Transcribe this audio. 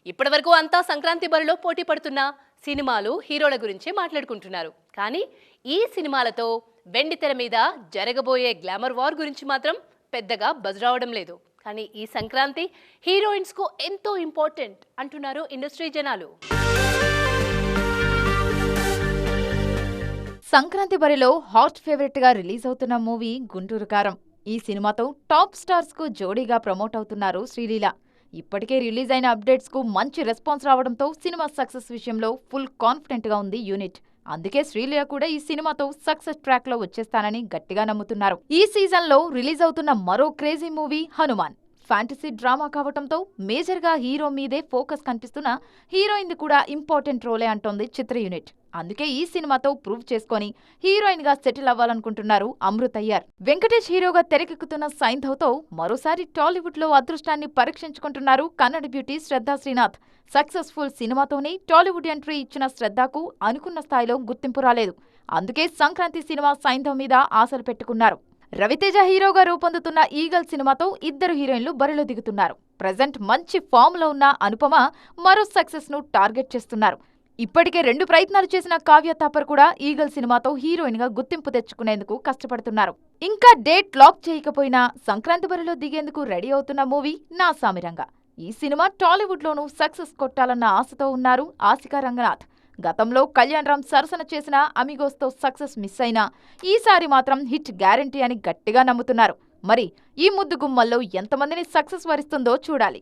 ఇప్పటివరకు అంతా సంక్రాంతి బరిలో పోటీ పడుతున్న సినిమాలు హీరోల గురించి మాట్లాడుకుంటున్నారు. కానీ ఈ సినిమాలతో వెండి తెర మీద జరగబోయే గ్లామర్ వార్ గురించి మాత్రం పెద్దగా బజ్ రావడం లేదు. కానీ ఈ సంక్రాంతి హీరోయిన్స్ కు ఎంతో ఇంపార్టెంట్ అంటున్నారు ఇండస్ట్రీ జనాలు. సంక్రాంతి బరిలో హాట్ ఫేవరెట్ గా రిలీజ్ అవుతున్న మూవీ గుంటూరు కారం. ఈ సినిమాతో టాప్ స్టార్స్ కు జోడీగా ప్రమోట్ అవుతున్నారు శ్రీలీల. ఇప్పటికే రిలీజ్ అయిన అప్డేట్స్ కు మంచి రెస్పాన్స్ రావడంతో సినిమా సక్సెస్ విషయంలో ఫుల్ కాన్ఫిడెంట్ గా ఉంది యూనిట్. అందుకే శ్రీలీల కూడా ఈ సినిమాతో సక్సెస్ ట్రాక్ లో వచ్చేస్తానని గట్టిగా నమ్ముతున్నారు. ఈ సీజన్ లో రిలీజ్ అవుతున్న మరో crazy movie Hanuman. Fantasy drama కావటంతో మేజర్ గా హీరో మీదే ఫోకస్ కనిపిస్తున్న హీరోయిన్ ది కూడా ఇంపార్టెంట్ రోలే అంటోంది చిత్ర యూనిట్. అందుకే ఈ సినిమాతో ప్రూవ్ చేసుకొని హీరోయిన్ గా సెటిల్ అవ్వాలనుకుంటున్నారు అమృత్ అయ్యర్. వెంకటేష్ హీరోగా తెరకెక్కుతున్న సైంధవ్ తో మరోసారి టాలీవుడ్ లో అదృష్టాన్ని పరీక్షించుకుంటున్నారు కన్నడ బ్యూటీ శ్రద్ధా శ్రీనాథ్. సక్సెస్ఫుల్ సినిమాతోనే టాలీవుడ్ ఎంట్రీ ఇచ్చిన శ్రద్ధకు అనుకున్న స్థాయిలో గుర్తింపు రాలేదు. అందుకే సంక్రాంతి సినిమా సైంధవ్ మీద ఆశలు పెట్టుకున్నారు. రవితేజ హీరోగా రూపొందుతున్న ఈగల్ సినిమాతో ఇద్దరు హీరోయిన్లు బరిలో దిగుతున్నారు. ప్రెజెంట్ మంచి ఫామ్ లో ఉన్న అనుపమ మరో సక్సెస్ ను టార్గెట్ చేస్తున్నారు. ఇప్పటికే 2 ప్రయత్నాలు చేసిన కావ్య థాపర్ కూడా ఈగల్ సినిమాతో హీరోయిన్ గా గుర్తింపు తెచ్చుకునేందుకు కష్టపడుతున్నారు. ఇంకా డేట్ లాక్ చేయకపోయినా సంక్రాంతి బరిలో దిగేందుకు రెడీ అవుతున్న మూవీ నా సామిరంగ. ఈ సినిమా టాలీవుడ్ లోనూ సక్సెస్ కొట్టాలన్న ఆశతో ఉన్నారు ఆసికా రంగనాథ్. గతంలో కళ్యాణ్ రామ్ సరసన చేసిన అమిగోస్ తో సక్సెస్ మిస్ అయినా ఈసారి మాత్రం హిట్ గ్యారంటీ అని గట్టిగా నమ్ముతున్నారు. మరి ఈ ముద్దు గుమ్మల్లో ఎంతమందిని సక్సెస్ వరిస్తుందో చూడాలి.